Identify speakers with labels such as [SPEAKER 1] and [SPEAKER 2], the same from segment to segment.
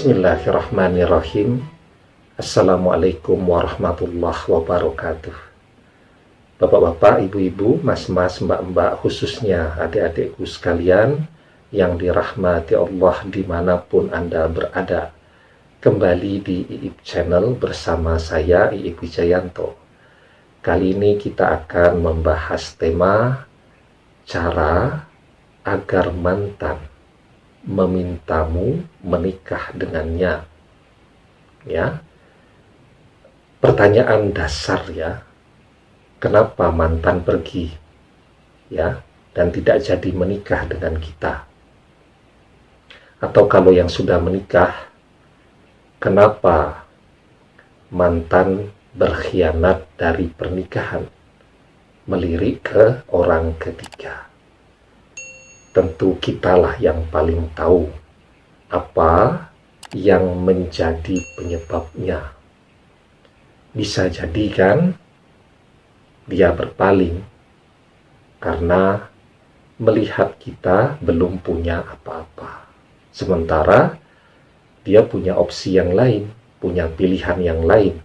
[SPEAKER 1] Bismillahirrahmanirrahim. Assalamualaikum warahmatullahi wabarakatuh. Bapak-bapak, ibu-ibu, mas-mas, mbak-mbak, khususnya adik-adikku sekalian yang dirahmati Allah dimanapun Anda berada. Kembali di IIP Channel bersama saya, IIP Wijayanto. Kali ini kita akan membahas tema cara agar mantan memintamu menikah dengannya. Ya, pertanyaan dasar ya, kenapa mantan pergi ya dan tidak jadi menikah dengan kita? Atau kalau yang sudah menikah, kenapa mantan berkhianat dari pernikahan, melirik ke orang ketiga? Tentu kitalah yang paling tahu apa yang menjadi penyebabnya. Bisa jadi kan dia berpaling karena melihat kita belum punya apa-apa. Sementara dia punya opsi yang lain, punya pilihan yang lain.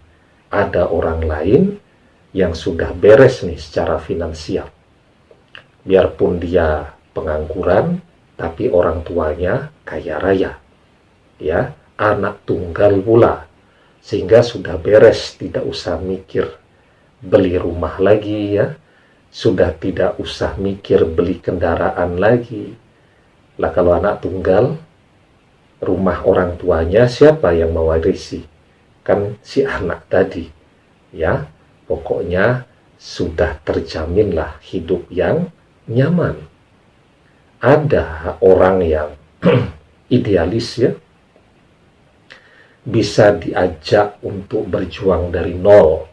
[SPEAKER 1] Ada orang lain yang sudah beres nih secara finansial. Biarpun dia pengangguran, tapi orang tuanya kaya raya, ya, anak tunggal pula, sehingga sudah beres, tidak usah mikir beli rumah lagi ya, sudah tidak usah mikir beli kendaraan lagi. Lah kalau anak tunggal, rumah orang tuanya siapa yang mewarisi? Kan si anak tadi, ya, pokoknya sudah terjaminlah hidup yang nyaman. Ada orang yang idealis ya, bisa diajak untuk berjuang dari nol,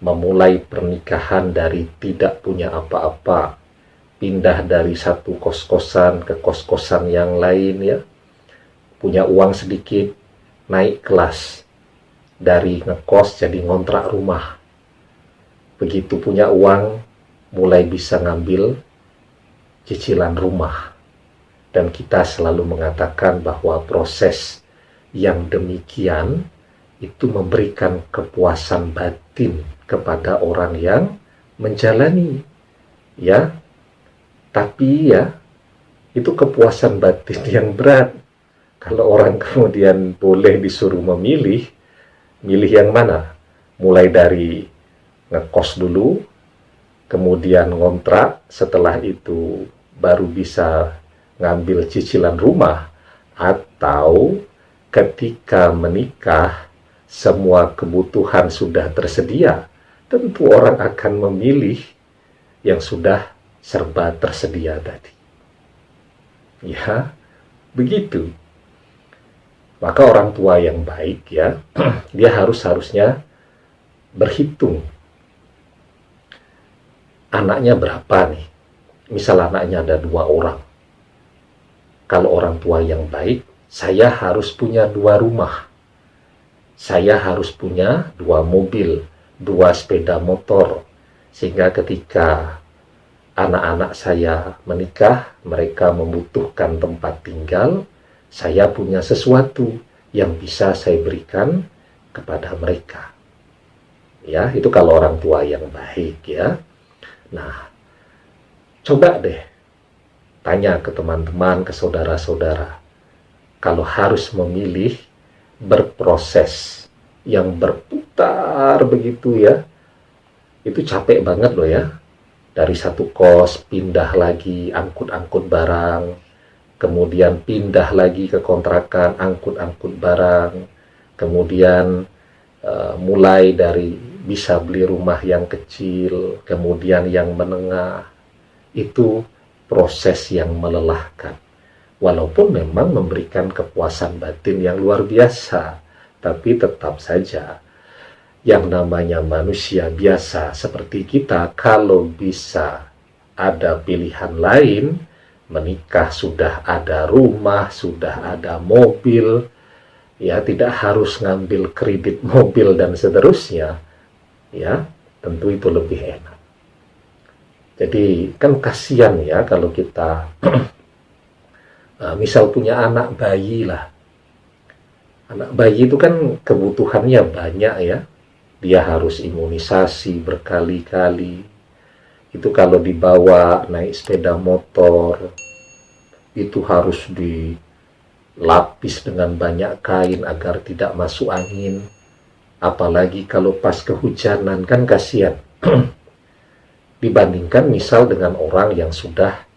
[SPEAKER 1] memulai pernikahan dari tidak punya apa-apa, pindah dari satu kos-kosan ke kos-kosan yang lain ya, punya uang sedikit, naik kelas, dari ngekos jadi ngontrak rumah. Begitu punya uang, mulai bisa ngambil cicilan rumah. Dan kita selalu mengatakan bahwa proses yang demikian itu memberikan kepuasan batin kepada orang yang menjalani ya. Tapi ya, itu kepuasan batin yang berat. Kalau orang kemudian boleh disuruh memilih, milih yang mana? Mulai dari ngekos dulu, kemudian ngontrak, setelah itu baru bisa ngambil cicilan rumah, atau ketika menikah semua kebutuhan sudah tersedia, tentu orang akan memilih yang sudah serba tersedia tadi. Ya, begitu. Maka orang tua yang baik ya, dia harusnya berhitung anaknya berapa nih. Misal anaknya ada 2 orang. Kalau orang tua yang baik, saya harus punya 2 rumah. Saya harus punya 2 mobil, 2 sepeda motor. Sehingga ketika anak-anak saya menikah, mereka membutuhkan tempat tinggal, saya punya sesuatu yang bisa saya berikan kepada mereka. Ya, itu kalau orang tua yang baik ya. Nah, coba deh tanya ke teman-teman, ke saudara-saudara. Kalau harus memilih berproses yang berputar begitu ya, itu capek banget loh ya. Dari satu kos pindah lagi, angkut-angkut barang, kemudian pindah lagi ke kontrakan, angkut-angkut barang, kemudian mulai dari bisa beli rumah yang kecil, kemudian yang menengah. Itu proses yang melelahkan. Walaupun memang memberikan kepuasan batin yang luar biasa, tapi tetap saja yang namanya manusia biasa seperti kita, kalau bisa ada pilihan lain, menikah sudah ada rumah, sudah ada mobil, ya tidak harus ngambil kredit mobil dan seterusnya, ya tentu itu lebih enak. Jadi kan kasihan ya kalau kita misal punya anak bayi lah, Anak bayi itu kan kebutuhannya banyak ya. Dia harus imunisasi berkali-kali. Itu kalau dibawa naik sepeda motor, itu harus dilapis dengan banyak kain agar tidak masuk angin. Apalagi kalau pas kehujanan, kan kasihan. Dibandingkan misal dengan orang yang sudah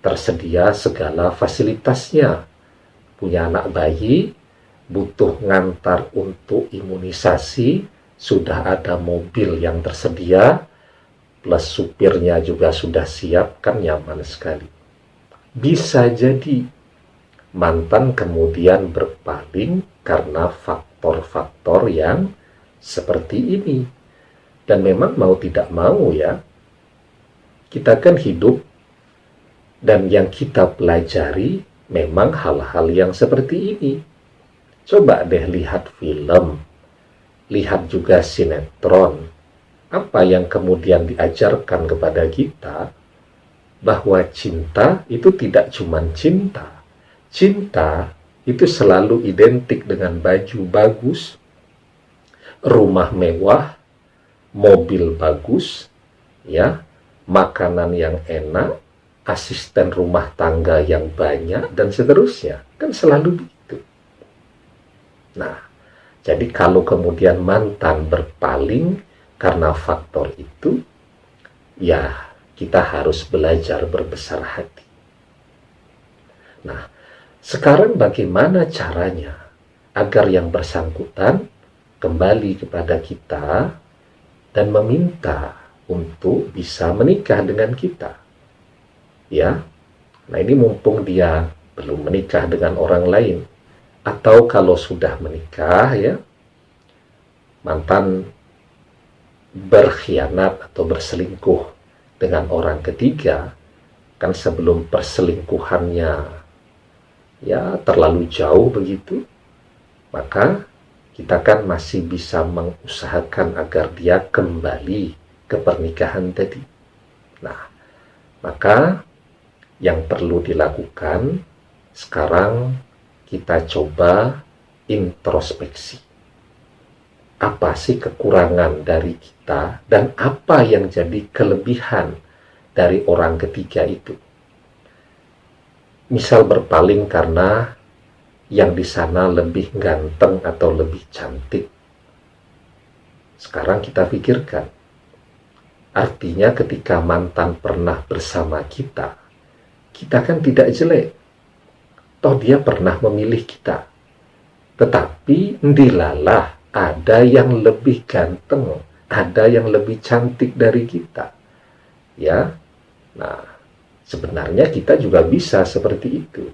[SPEAKER 1] tersedia segala fasilitasnya. Punya anak bayi, butuh ngantar untuk imunisasi, sudah ada mobil yang tersedia, plus supirnya juga sudah siap, kan nyaman sekali. Bisa jadi mantan kemudian berpaling karena faktor-faktor yang seperti ini. Dan memang mau tidak mau ya, kita kan hidup, dan yang kita pelajari memang hal-hal yang seperti ini. Coba deh lihat film, lihat juga sinetron. Apa yang kemudian diajarkan kepada kita, bahwa cinta itu tidak cuma cinta. Cinta itu selalu identik dengan baju bagus, rumah mewah, mobil bagus, ya, makanan yang enak, asisten rumah tangga yang banyak, dan seterusnya. Kan selalu begitu. Nah, jadi kalau kemudian mantan berpaling karena faktor itu, ya kita harus belajar berbesar hati. Nah, sekarang bagaimana caranya agar yang bersangkutan kembali kepada kita dan meminta untuk bisa menikah dengan kita? Ya, nah ini mumpung dia belum menikah dengan orang lain, atau kalau sudah menikah ya, mantan berkhianat atau berselingkuh dengan orang ketiga, kan sebelum perselingkuhannya ya terlalu jauh begitu, maka kita kan masih bisa mengusahakan agar dia kembali ke pernikahan tadi. Nah, maka yang perlu dilakukan sekarang, kita coba introspeksi. Apa sih kekurangan dari kita dan apa yang jadi kelebihan dari orang ketiga itu? Misal berpaling karena yang di sana lebih ganteng atau lebih cantik. Sekarang kita pikirkan, artinya ketika mantan pernah bersama kita, kita kan tidak jelek. Toh dia pernah memilih kita. Tetapi ndilalah, ada yang lebih ganteng, ada yang lebih cantik dari kita. Ya. Nah, sebenarnya kita juga bisa seperti itu.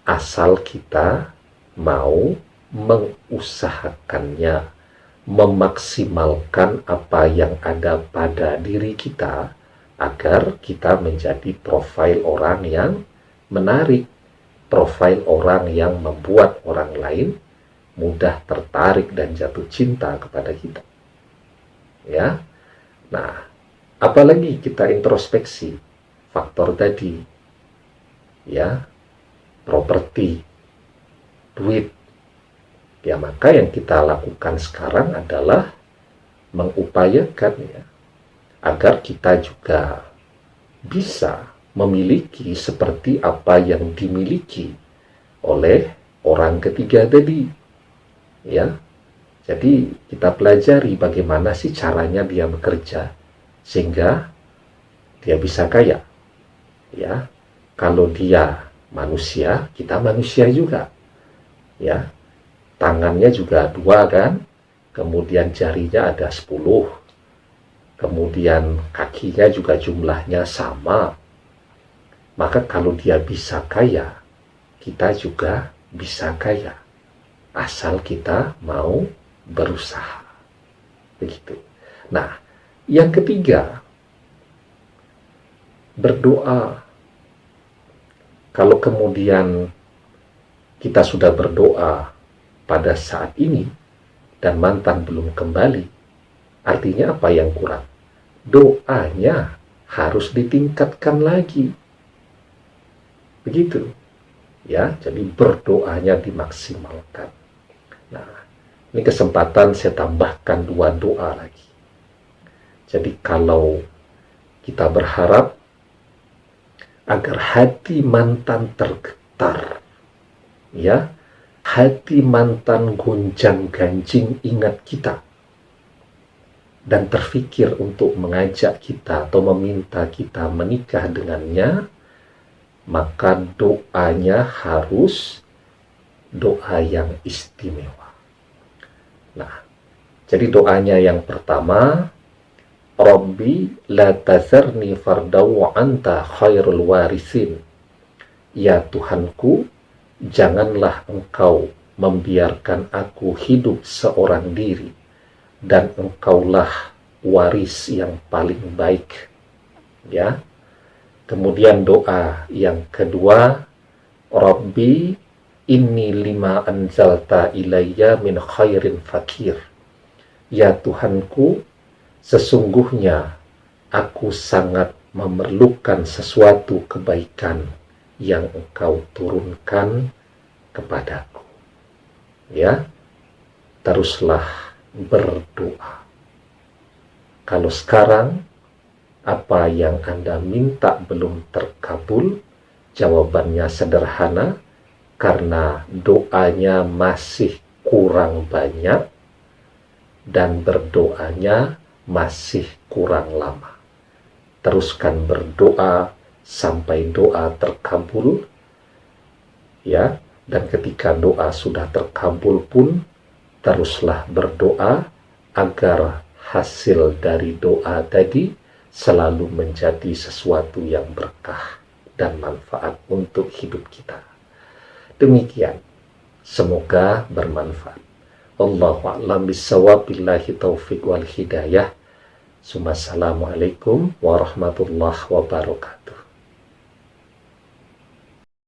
[SPEAKER 1] Asal kita mau mengusahakannya, memaksimalkan apa yang ada pada diri kita, agar kita menjadi profil orang yang menarik, profil orang yang membuat orang lain mudah tertarik dan jatuh cinta kepada kita. Ya. Nah, apalagi kita introspeksi faktor tadi. Ya, properti, duit. Ya, maka yang kita lakukan sekarang adalah mengupayakan ya, agar kita juga bisa memiliki seperti apa yang dimiliki oleh orang ketiga tadi. Ya, jadi kita pelajari bagaimana sih caranya dia bekerja sehingga dia bisa kaya. Ya, kalau dia manusia, kita manusia juga. Ya, tangannya juga 2 kan, kemudian jarinya ada 10, kemudian kakinya juga jumlahnya sama. Maka kalau dia bisa kaya, kita juga bisa kaya. Asal kita mau berusaha. Begitu. Nah, yang ketiga, berdoa. Kalau kemudian kita sudah berdoa pada saat ini dan mantan belum kembali, artinya apa yang kurang? Doanya harus ditingkatkan lagi. Begitu. Ya, jadi berdoanya dimaksimalkan. Nah, ini kesempatan saya tambahkan 2 doa lagi. Jadi kalau kita berharap agar hati mantan tergetar, ya, hati mantan gonjang-ganjing ingat kita dan terfikir untuk mengajak kita atau meminta kita menikah dengannya, maka doanya harus doa yang istimewa. Nah, jadi doanya yang pertama, Rabbi la tazarni fardaw wa anta khairul warisin. Ya Tuhanku, janganlah engkau membiarkan aku hidup seorang diri, dan engkaulah waris yang paling baik. Ya. Kemudian doa yang kedua, Rabbi inni lima anzalta ilayya min khairin fakir. Ya Tuhanku, sesungguhnya aku sangat memerlukan sesuatu kebaikan yang engkau turunkan kepadaku. Ya, teruslah berdoa. Kalau sekarang apa yang Anda minta belum terkabul, jawabannya sederhana, karena doanya masih kurang banyak dan berdoanya masih kurang lama. Teruskan berdoa sampai doa terkabul, ya, dan ketika doa sudah terkabul pun teruslah berdoa agar hasil dari doa tadi selalu menjadi sesuatu yang berkah dan manfaat untuk hidup kita. Demikian, semoga bermanfaat. Allahu a'lam bishawab, billahi taufiq wal hidayah. Assalamualaikum warahmatullahi wabarakatuh.